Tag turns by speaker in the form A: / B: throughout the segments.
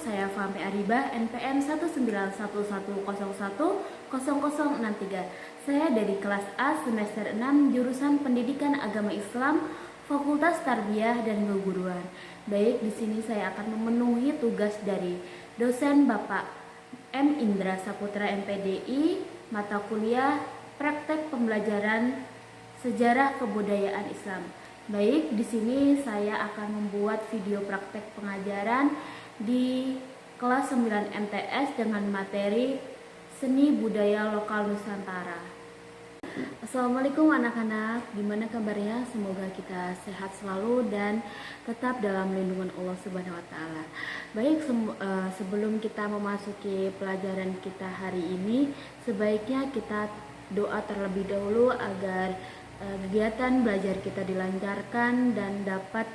A: saya Fahmi Aribah, NPM 19111010063. Saya dari kelas A semester 6 jurusan Pendidikan Agama Islam, Fakultas Tarbiyah dan Keguruan. Baik, di sini saya akan memenuhi tugas dari dosen Bapak M. Indra Saputra MPDI, mata kuliah Praktek Pembelajaran Sejarah Kebudayaan Islam. Baik, di sini saya akan membuat video praktek pengajaran di kelas 9 MTS dengan materi Seni Budaya Lokal Nusantara. Assalamualaikum anak-anak, gimana kabarnya? Semoga kita sehat selalu dan tetap dalam lindungan Allah Subhanahu wa Ta'ala. Baik, sebelum kita memasuki pelajaran kita hari ini, sebaiknya kita doa terlebih dahulu agar kegiatan belajar kita dilancarkan dan dapat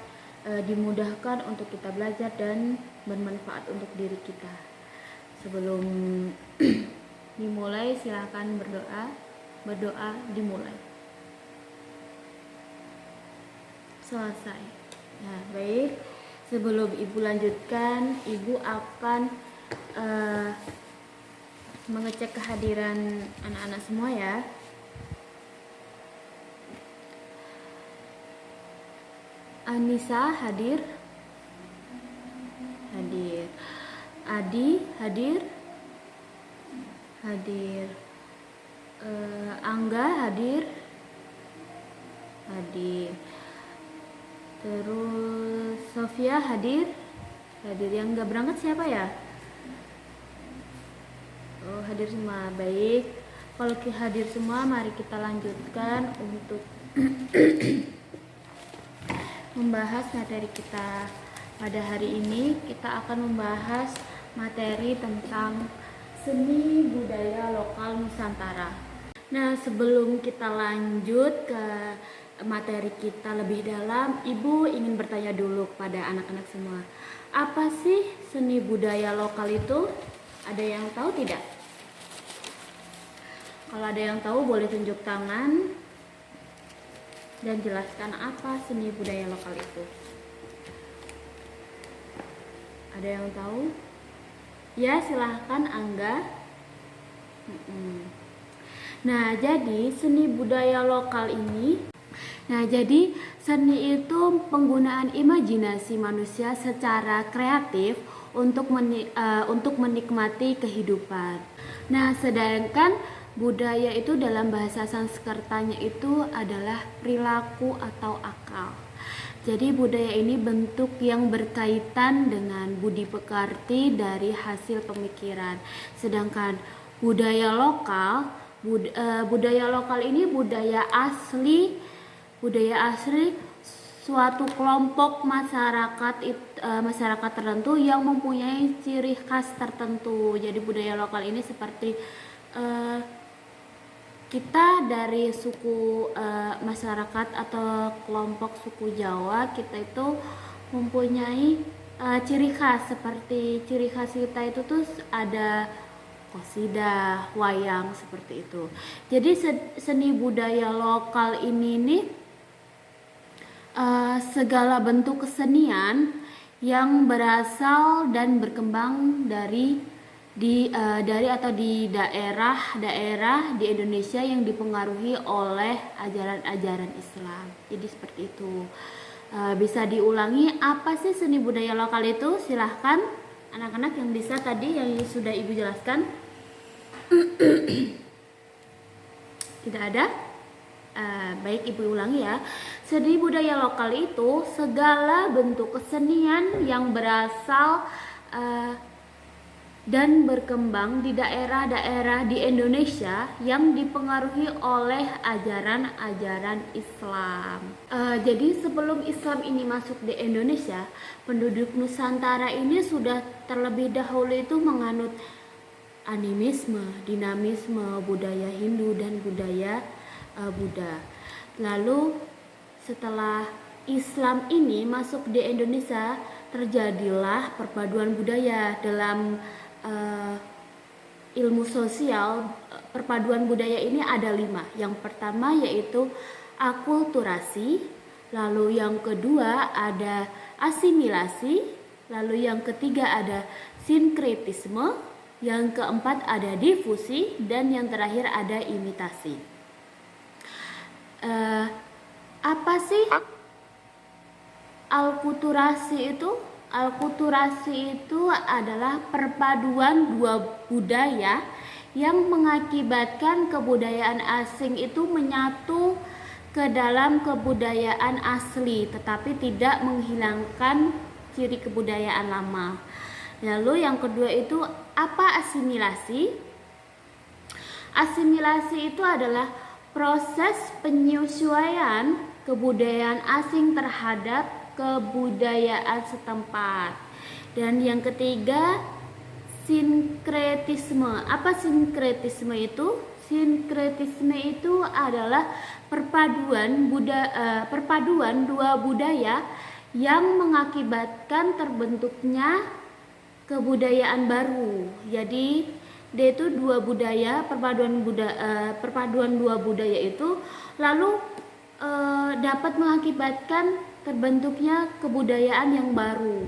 A: dimudahkan untuk kita belajar dan bermanfaat untuk diri kita. Sebelum dimulai, silakan berdoa dimulai. Selesai. Nah, baik. Sebelum Ibu lanjutkan, Ibu akan mengecek kehadiran anak-anak semua ya. Anissa hadir? Hadir. Adi hadir? Hadir. Angga hadir? Hadir. Terus Sofia hadir? Hadir. Yang nggak berangkat siapa ya? Oh, hadir semua. Baik. Kalau hadir semua, mari kita lanjutkan untuk membahas materi kita pada hari ini. Kita akan membahas materi tentang seni budaya lokal Nusantara. Nah, sebelum kita lanjut ke materi kita lebih dalam, Ibu ingin bertanya dulu kepada anak-anak semua. Apa sih seni budaya lokal itu? Ada yang tahu tidak? Kalau ada yang tahu boleh tunjuk tangan dan jelaskan apa seni budaya lokal itu. Ada yang tahu? Ya, silahkan Angga. Nah, jadi seni budaya lokal ini, seni itu penggunaan imajinasi manusia secara kreatif untuk menikmati kehidupan. Nah, sedangkan budaya itu dalam bahasa Sanskertanya itu adalah perilaku atau akal. Jadi budaya ini bentuk yang berkaitan dengan budi pekerti dari hasil pemikiran. Sedangkan budaya lokal ini budaya asli suatu kelompok masyarakat tertentu yang mempunyai ciri khas tertentu. Jadi budaya lokal ini seperti kita dari suku masyarakat atau kelompok suku Jawa, kita itu mempunyai ciri khas. Seperti ciri khas kita itu tuh ada qasidah, wayang, seperti itu. Jadi seni budaya lokal ini nih segala bentuk kesenian yang berasal dan berkembang dari daerah-daerah di Indonesia yang dipengaruhi oleh ajaran-ajaran Islam. Jadi seperti itu. Bisa diulangi, apa sih seni budaya lokal itu? Silahkan anak-anak yang bisa tadi yang sudah Ibu jelaskan. Tidak ada? Baik, Ibu ulangi ya. Seni budaya lokal itu segala bentuk kesenian yang berasal dan berkembang di daerah-daerah di Indonesia yang dipengaruhi oleh ajaran-ajaran Islam. Jadi sebelum Islam ini masuk di Indonesia, penduduk Nusantara ini sudah terlebih dahulu itu menganut animisme, dinamisme, budaya Hindu dan budaya Buddha. Lalu setelah Islam ini masuk di Indonesia, terjadilah perpaduan budaya. Dalam ilmu sosial, perpaduan budaya ini ada 5. Yang pertama yaitu akulturasi, lalu yang kedua ada asimilasi, Lalu yang ketiga ada sinkretisme, yang keempat ada difusi, dan yang terakhir ada imitasi. Apa sih alkulturasi itu? Alkulturasi itu adalah perpaduan dua budaya yang mengakibatkan kebudayaan asing itu menyatu ke dalam kebudayaan asli, tetapi tidak menghilangkan ciri kebudayaan lama. Lalu yang kedua itu apa asimilasi? Asimilasi itu adalah proses penyesuaian kebudayaan asing terhadap kebudayaan setempat. Dan yang ketiga, sinkretisme. Apa sinkretisme itu? Sinkretisme itu adalah perpaduan dua budaya yang mengakibatkan terbentuknya kebudayaan baru. Jadi dia itu dua budaya, perpaduan dua budaya itu lalu dapat mengakibatkan terbentuknya kebudayaan yang baru.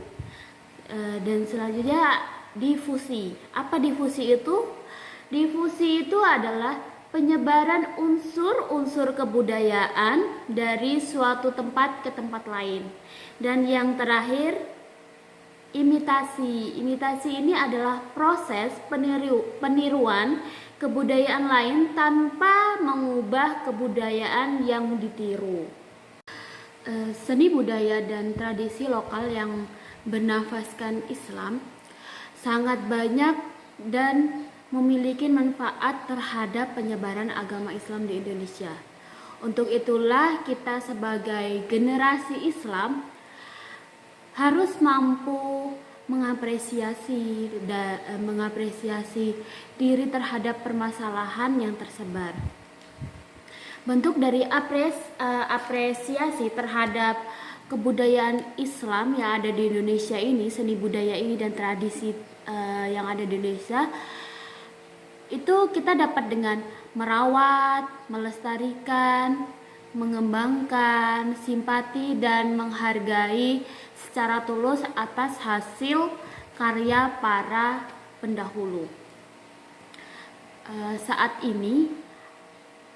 A: Dan selanjutnya difusi. Apa difusi itu? Difusi itu adalah penyebaran unsur-unsur kebudayaan dari suatu tempat ke tempat lain. Dan yang terakhir, imitasi. Imitasi ini adalah proses peniruan kebudayaan lain tanpa mengubah kebudayaan yang ditiru. Seni budaya dan tradisi lokal yang bernafaskan Islam sangat banyak dan memiliki manfaat terhadap penyebaran agama Islam di Indonesia. Untuk itulah kita sebagai generasi Islam harus mampu mengapresiasi diri terhadap permasalahan yang tersebar. Bentuk dari apresiasi terhadap kebudayaan Islam yang ada di Indonesia ini, seni budaya ini dan tradisi yang ada di Indonesia, itu kita dapat dengan merawat, melestarikan, mengembangkan, simpati dan menghargai secara tulus atas hasil karya para pendahulu. Saat ini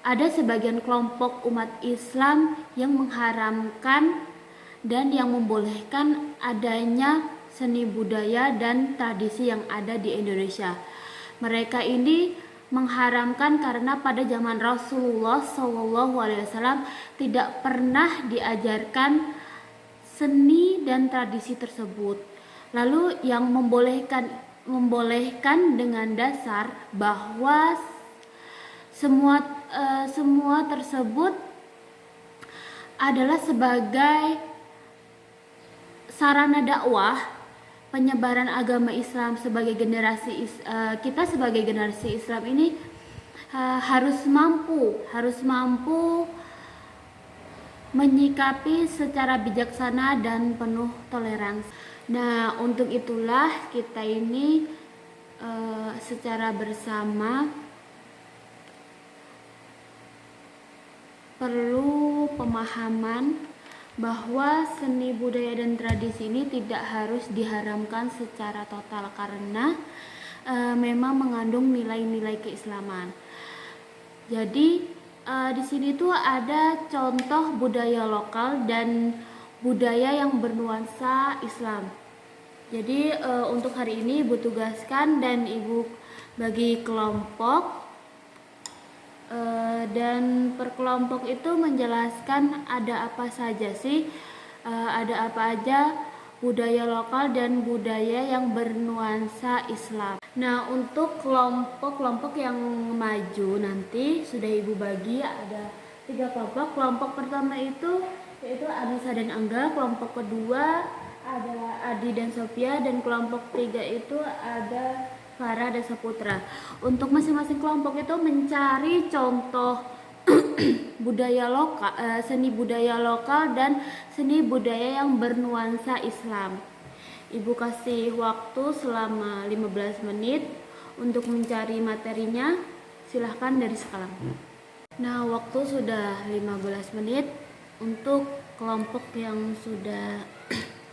A: ada sebagian kelompok umat Islam yang mengharamkan dan yang membolehkan adanya seni budaya dan tradisi yang ada di Indonesia. Mereka ini mengharamkan karena pada zaman Rasulullah SAW tidak pernah diajarkan seni dan tradisi tersebut. Lalu yang membolehkan dengan dasar bahwa semua tersebut adalah sebagai sarana dakwah penyebaran agama Islam. Sebagai generasi kita sebagai generasi Islam ini harus mampu menyikapi secara bijaksana dan penuh toleransi. Nah, untuk itulah kita ini secara bersama perlu pemahaman bahwa seni budaya dan tradisi ini tidak harus diharamkan secara total karena memang mengandung nilai-nilai keislaman. Jadi di sini tuh ada contoh budaya lokal dan budaya yang bernuansa Islam. Jadi untuk hari ini Ibu tugaskan dan Ibu bagi kelompok. Dan per kelompok itu menjelaskan ada apa saja sih, ada apa aja budaya lokal dan budaya yang bernuansa Islam. Nah, untuk kelompok-kelompok yang maju nanti sudah Ibu bagi ada 3 kelompok. Kelompok pertama itu yaitu Anissa dan Angga, kelompok kedua ada Adi dan Sophia, dan kelompok 3 itu ada Farah dan Saputra. Untuk masing-masing kelompok itu mencari contoh budaya lokal, seni budaya lokal dan seni budaya yang bernuansa Islam. Ibu kasih waktu selama 15 menit untuk mencari materinya. Silahkan dari sekarang. Nah, waktu sudah 15 menit untuk kelompok yang sudah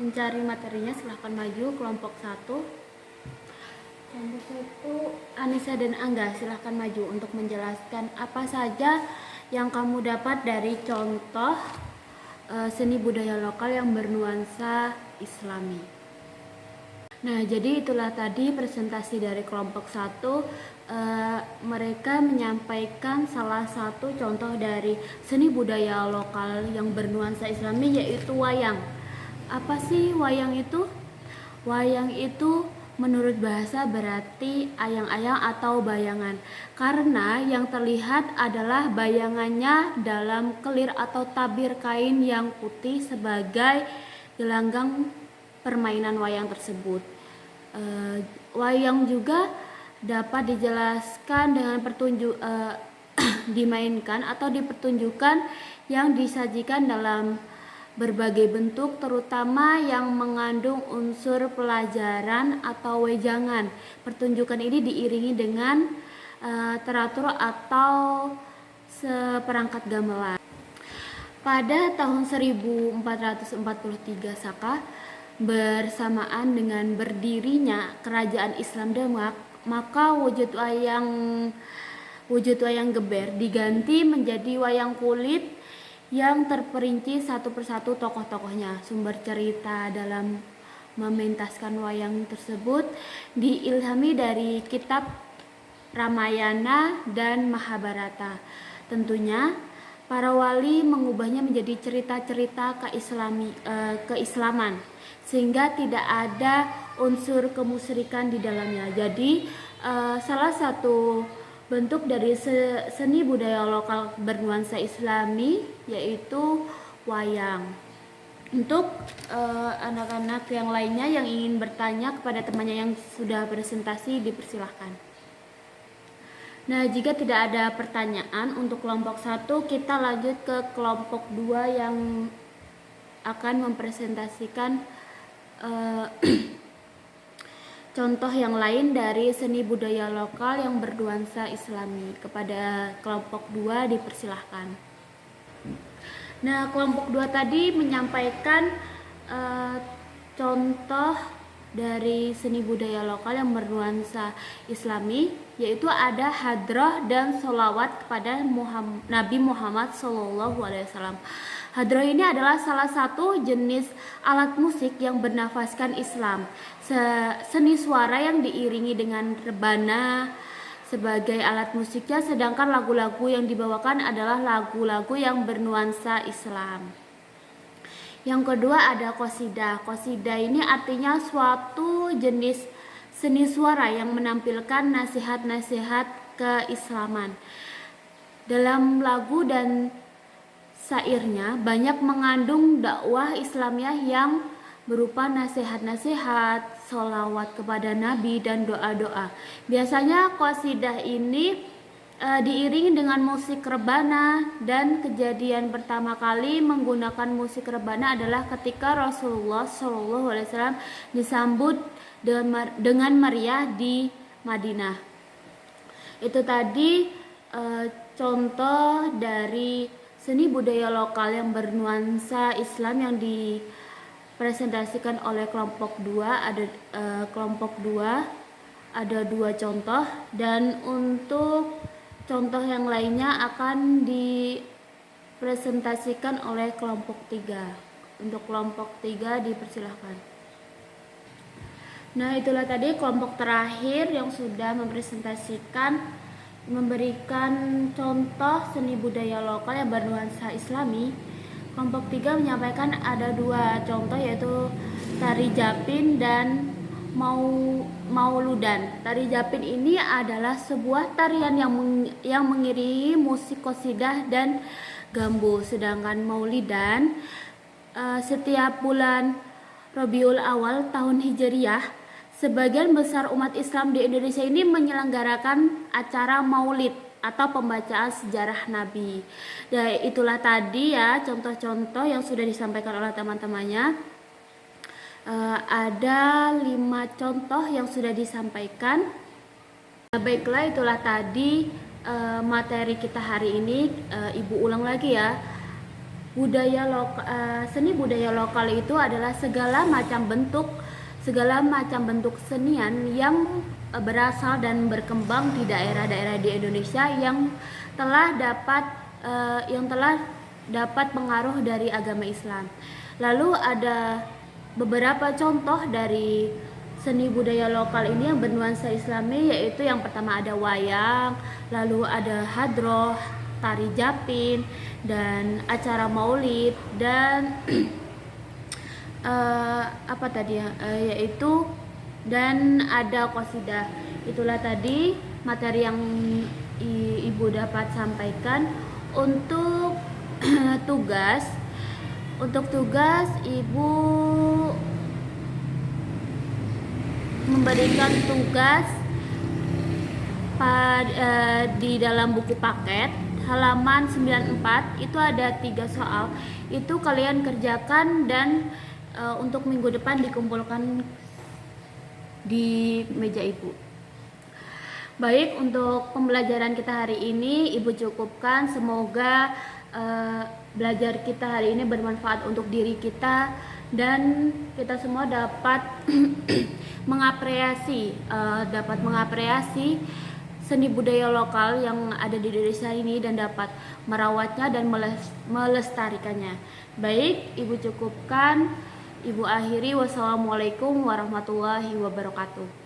A: mencari materinya silahkan maju. Kelompok 1. Kelompok 1, Anissa dan Angga silahkan maju untuk menjelaskan apa saja yang kamu dapat dari contoh seni budaya lokal yang bernuansa Islami. Nah, jadi itulah tadi presentasi dari kelompok 1. Mereka menyampaikan salah satu contoh dari seni budaya lokal yang bernuansa Islami, yaitu wayang. Apa sih wayang itu? Wayang itu menurut bahasa berarti ayang-ayang atau bayangan, karena yang terlihat adalah bayangannya dalam kelir atau tabir kain yang putih sebagai gelanggang permainan wayang tersebut. Wayang juga dapat dijelaskan dengan dimainkan atau dipertunjukkan yang disajikan dalam berbagai bentuk, terutama yang mengandung unsur pelajaran atau wejangan. Pertunjukan ini diiringi dengan teratur atau seperangkat gamelan. Pada tahun 1443 Saka, bersamaan dengan berdirinya kerajaan Islam Demak, maka wujud wayang geber diganti menjadi wayang kulit yang terperinci satu persatu tokoh-tokohnya. Sumber cerita dalam mementaskan wayang tersebut diilhami dari kitab Ramayana dan Mahabharata. Tentunya para wali mengubahnya menjadi cerita-cerita keislaman, sehingga tidak ada unsur kemusyrikan di dalamnya. Jadi salah satu bentuk dari seni budaya lokal bernuansa Islami yaitu wayang. Untuk anak-anak yang lainnya yang ingin bertanya kepada temannya yang sudah presentasi, dipersilahkan. Nah, jika tidak ada pertanyaan untuk kelompok 1, kita lanjut ke kelompok 2 yang akan mempresentasikan contoh yang lain dari seni budaya lokal yang bernuansa Islami. Kepada kelompok 2 dipersilahkan. Nah, kelompok 2 tadi menyampaikan contoh dari seni budaya lokal yang bernuansa Islami, yaitu ada hadroh dan sholawat kepada Nabi Muhammad SAW. Hadroh ini adalah salah satu jenis alat musik yang bernafaskan Islam. Seni suara yang diiringi dengan rebana sebagai alat musiknya, sedangkan lagu-lagu yang dibawakan adalah lagu-lagu yang bernuansa Islam. Yang kedua ada qasidah. Qasidah ini artinya suatu jenis seni suara yang menampilkan nasihat-nasihat keislaman. Dalam lagu dan syairnya banyak mengandung dakwah Islamiyah yang berupa nasihat-nasihat, sholawat kepada Nabi, dan doa-doa. Biasanya qasidah ini diiringi dengan musik rebana, dan kejadian pertama kali menggunakan musik rebana adalah ketika Rasulullah SAW disambut dengan meriah di Madinah. Itu tadi contoh dari seni budaya lokal yang bernuansa Islam yang dipresentasikan oleh kelompok 2. Kelompok 2 ada 2 contoh, dan untuk contoh yang lainnya akan dipresentasikan oleh kelompok 3. Untuk kelompok 3 dipersilahkan. Nah, itulah tadi kelompok terakhir yang sudah memberikan contoh seni budaya lokal yang bernuansa Islami. Kelompok 3 menyampaikan ada 2 contoh, yaitu tari Japin dan Mauludan. Tari Japin ini adalah sebuah tarian yang mengiringi musik qasidah dan gambu. Sedangkan Maulidan setiap bulan Rabiul Awal tahun Hijriyah, sebagian besar umat Islam di Indonesia ini menyelenggarakan acara maulid atau pembacaan sejarah Nabi. Dan itulah tadi ya contoh-contoh yang sudah disampaikan oleh teman-temannya. Ada 5 contoh yang sudah disampaikan. Baiklah, itulah tadi materi kita hari ini. Ibu ulang lagi ya. Seni budaya lokal itu adalah segala macam bentuk senian yang berasal dan berkembang di daerah-daerah di Indonesia yang telah dapat pengaruh dari agama Islam. Lalu ada beberapa contoh dari seni budaya lokal ini yang bernuansa Islami, yaitu yang pertama ada wayang, lalu ada hadroh, tari japin, dan acara maulid, dan dan ada qasidah. Itulah tadi materi yang Ibu dapat sampaikan. Untuk tugas Ibu memberikan tugas di dalam buku paket halaman 94 itu ada 3 soal. Itu kalian kerjakan dan untuk minggu depan dikumpulkan di meja Ibu. Baik, untuk pembelajaran kita hari ini Ibu cukupkan. Semoga belajar kita hari ini bermanfaat untuk diri kita dan kita semua dapat mengapresiasi seni budaya lokal yang ada di Indonesia ini dan dapat merawatnya dan melestarikannya. Baik, Ibu cukupkan. Ibu akhiri. Wassalamualaikum warahmatullahi wabarakatuh.